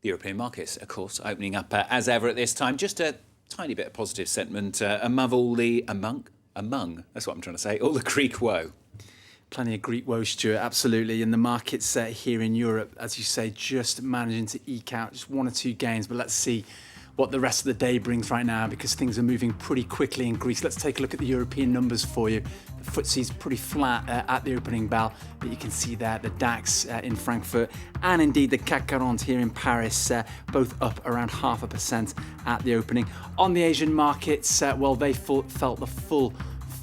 The European markets, of course, opening up as ever at this time. Just a tiny bit of positive sentiment among, that's what I'm trying to say, all the Greek woe. Plenty of Greek woe, Stuart, absolutely. And the markets here in Europe, as you say, just managing to eke out just one or two gains. But let's see what the rest of the day brings right now, because things are moving pretty quickly in Greece. Let's take a look at the European numbers for you. The FTSE's pretty flat at the opening bell, but you can see there the DAX in Frankfurt and indeed the CAC 40 here in Paris, both up around 0.5% at the opening. On the Asian markets, well, they felt the full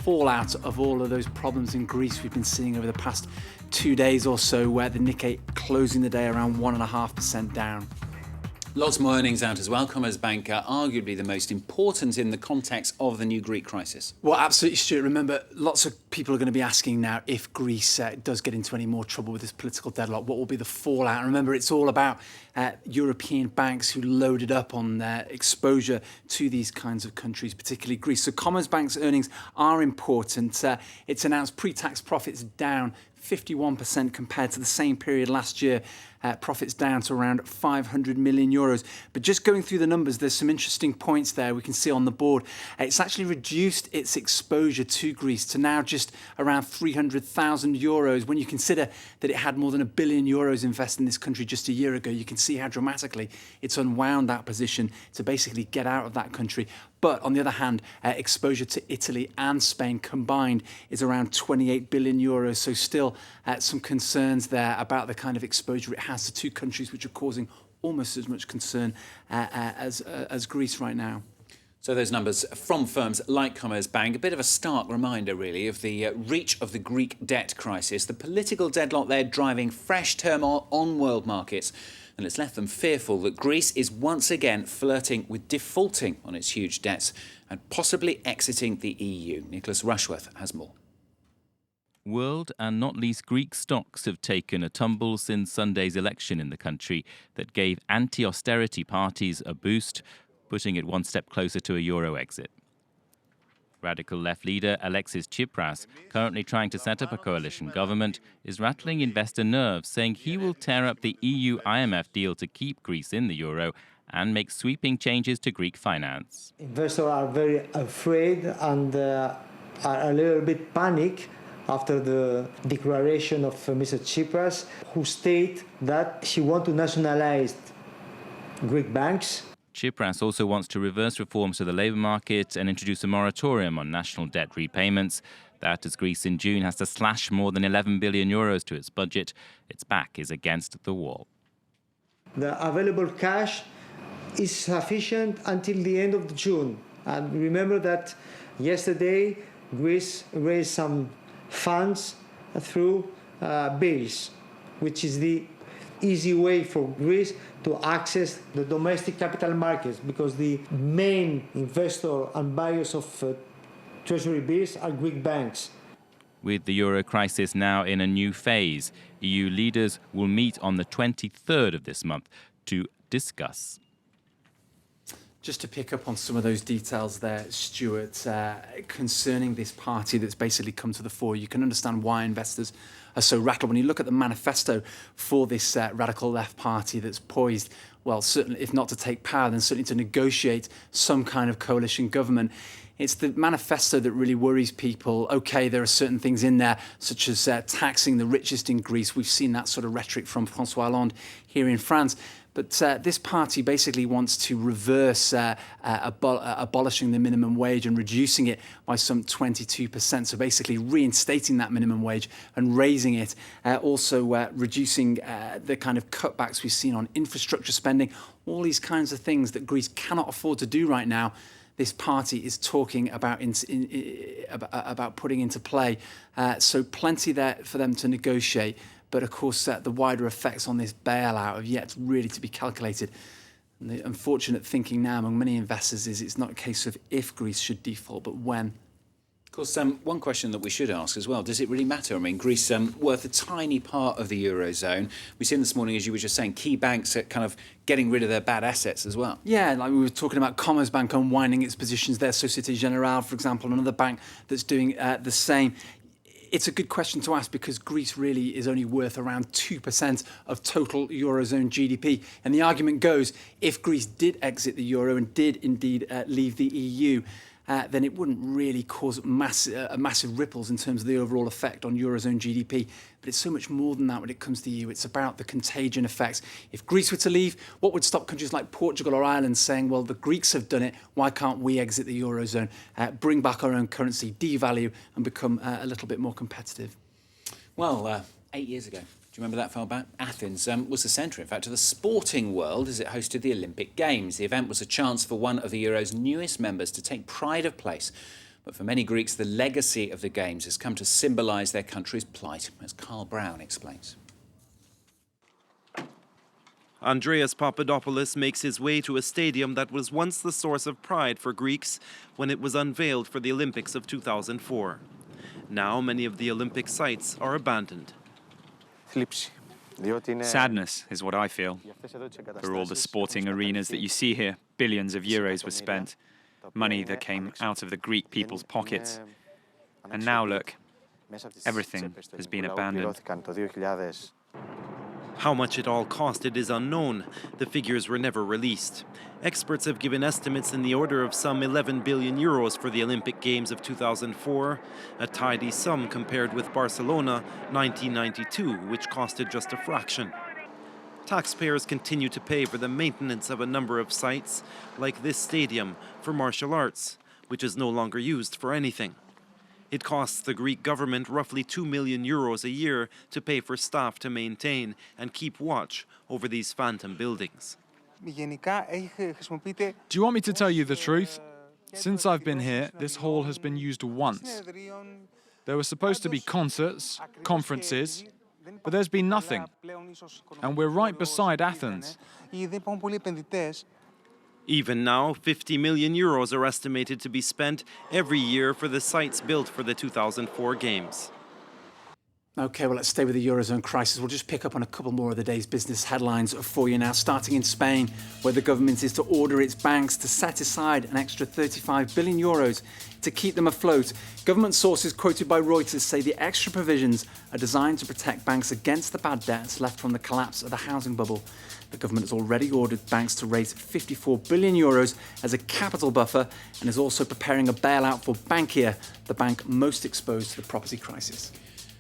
fallout of all of those problems in Greece we've been seeing over the past 2 days or so, where the Nikkei closing the day around 1.5% down. Lots more earnings out as well. Commerzbank arguably the most important in the context of the new Greek crisis. Well, absolutely, Stuart. Remember, lots of people are going to be asking now if Greece does get into any more trouble with this political deadlock, what will be the fallout? And remember, it's all about European banks who loaded up on their exposure to these kinds of countries, particularly Greece. So Commerzbank's earnings are important. It's announced pre-tax profits down 51% compared to the same period last year. Profits down to around 500 million euros. But just going through the numbers, there's some interesting points there we can see on the board. It's actually reduced its exposure to Greece to now just around 300,000 euros. When you consider that it had more than €1 billion invested in this country just a year ago, you can see how dramatically it's unwound that position to basically get out of that country. But on the other hand, exposure to Italy and Spain combined is around 28 billion euros. So still some concerns there about the kind of exposure it has to two countries which are causing almost as much concern as Greece right now. So those numbers from firms like Commerzbank, a bit of a stark reminder, really, of the reach of the Greek debt crisis. The political deadlock there driving fresh turmoil on world markets. And it's left them fearful that Greece is once again flirting with defaulting on its huge debts and possibly exiting the EU. Nicholas Rushworth has more. World and not least Greek stocks have taken a tumble since Sunday's election in the country that gave anti-austerity parties a boost, putting it one step closer to a euro exit. Radical left leader Alexis Tsipras, currently trying to set up a coalition government, is rattling investor nerves, saying he will tear up the EU-IMF deal to keep Greece in the euro and make sweeping changes to Greek finance. Investors are very afraid and are a little bit panicked after the declaration of Mr. Tsipras, who state that he wants to nationalize Greek banks. Tsipras also wants to reverse reforms to the labour market and introduce a moratorium on national debt repayments. That as Greece in June has to slash more than 11 billion euros to its budget. Its back is against the wall. The available cash is sufficient until the end of June. And remember that yesterday Greece raised some funds through bills, which is the easy way for Greece to access the domestic capital markets, because the main investor and buyers of treasury bills are Greek banks. With the euro crisis now in a new phase, EU leaders will meet on the 23rd of this month to discuss. Just to pick up on some of those details there, Stuart, concerning this party that's basically come to the fore, you can understand why investors are so rattled. When you look at the manifesto for this radical left party that's poised, well, certainly, if not to take power, then certainly to negotiate some kind of coalition government. It's the manifesto that really worries people. OK, there are certain things in there, such as taxing the richest in Greece. We've seen that sort of rhetoric from François Hollande here in France. But this party basically wants to reverse abolishing the minimum wage and reducing it by some 22%. So basically reinstating that minimum wage and raising it. Also reducing the kind of cutbacks we've seen on infrastructure spending. All these kinds of things that Greece cannot afford to do right now. This party is talking about putting into play. So plenty there for them to negotiate. But of course, the wider effects on this bailout have yet really to be calculated. And the unfortunate thinking now among many investors is it's not a case of if Greece should default, but when. Of course, one question that we should ask as well, does it really matter? I mean, Greece worth a tiny part of the Eurozone. We've seen this morning, as you were just saying, key banks are kind of getting rid of their bad assets as well. Yeah, like we were talking about Commerzbank unwinding its positions there, Société Générale, for example, another bank that's doing the same. it's a good question to ask because Greece really is only worth around 2% of total Eurozone GDP. And the argument goes, if Greece did exit the Euro and did indeed leave the EU, then it wouldn't really cause massive ripples in terms of the overall effect on Eurozone GDP. But it's so much more than that when it comes to the EU. It's about the contagion effects. If Greece were to leave, what would stop countries like Portugal or Ireland saying, well, the Greeks have done it, why can't we exit the Eurozone, bring back our own currency, devalue, and become a little bit more competitive? Well, 8 years ago, do you remember that far back? Athens was the centre, in fact, of the sporting world as it hosted the Olympic Games. The event was a chance for one of the Euro's newest members to take pride of place. But for many Greeks, the legacy of the Games has come to symbolise their country's plight, as Carl Brown explains. Andreas Papadopoulos makes his way to a stadium that was once the source of pride for Greeks when it was unveiled for the Olympics of 2004. Now many of the Olympic sites are abandoned. Sadness is what I feel. For all the sporting arenas that you see here, billions of euros were spent. Money that came out of the Greek people's pockets. And now look, everything has been abandoned. How much it all costed is unknown. The figures were never released. Experts have given estimates in the order of some 11 billion euros for the Olympic Games of 2004, a tidy sum compared with Barcelona 1992, which costed just a fraction. Taxpayers continue to pay for the maintenance of a number of sites, like this stadium for martial arts, which is no longer used for anything. It costs the Greek government roughly 2 million euros a year to pay for staff to maintain and keep watch over these phantom buildings. Do you want me to tell you the truth? Since I've been here, this hall has been used once. There were supposed to be concerts, conferences, but there's been nothing. And we're right beside Athens. Even now, 50 million euros are estimated to be spent every year for the sites built for the 2004 Games. OK, well, let's stay with the Eurozone crisis. We'll just pick up on a couple more of the day's business headlines for you now, starting in Spain, where the government is to order its banks to set aside an extra 35 billion euros to keep them afloat. Government sources quoted by Reuters say the extra provisions are designed to protect banks against the bad debts left from the collapse of the housing bubble. The government has already ordered banks to raise 54 billion euros as a capital buffer and is also preparing a bailout for Bankia, the bank most exposed to the property crisis.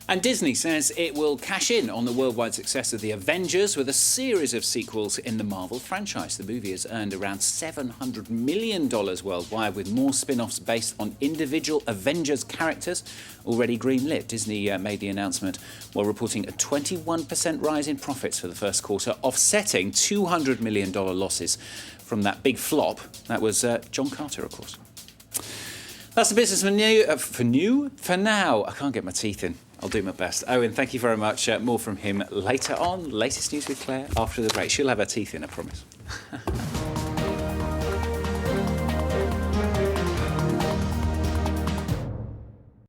And Disney says it will cash in on the worldwide success of The Avengers with a series of sequels in the Marvel franchise. The movie has earned around $700 million worldwide, with more spin-offs based on individual Avengers characters already greenlit. Disney made the announcement while reporting a 21% rise in profits for the first quarter, offsetting $200 million losses from that big flop. That was John Carter, of course. That's the business for now. I can't get my teeth in. I'll do my best. Owen, thank you very much. More from him later on. Latest news with Claire after the break. She'll have her teeth in, I promise.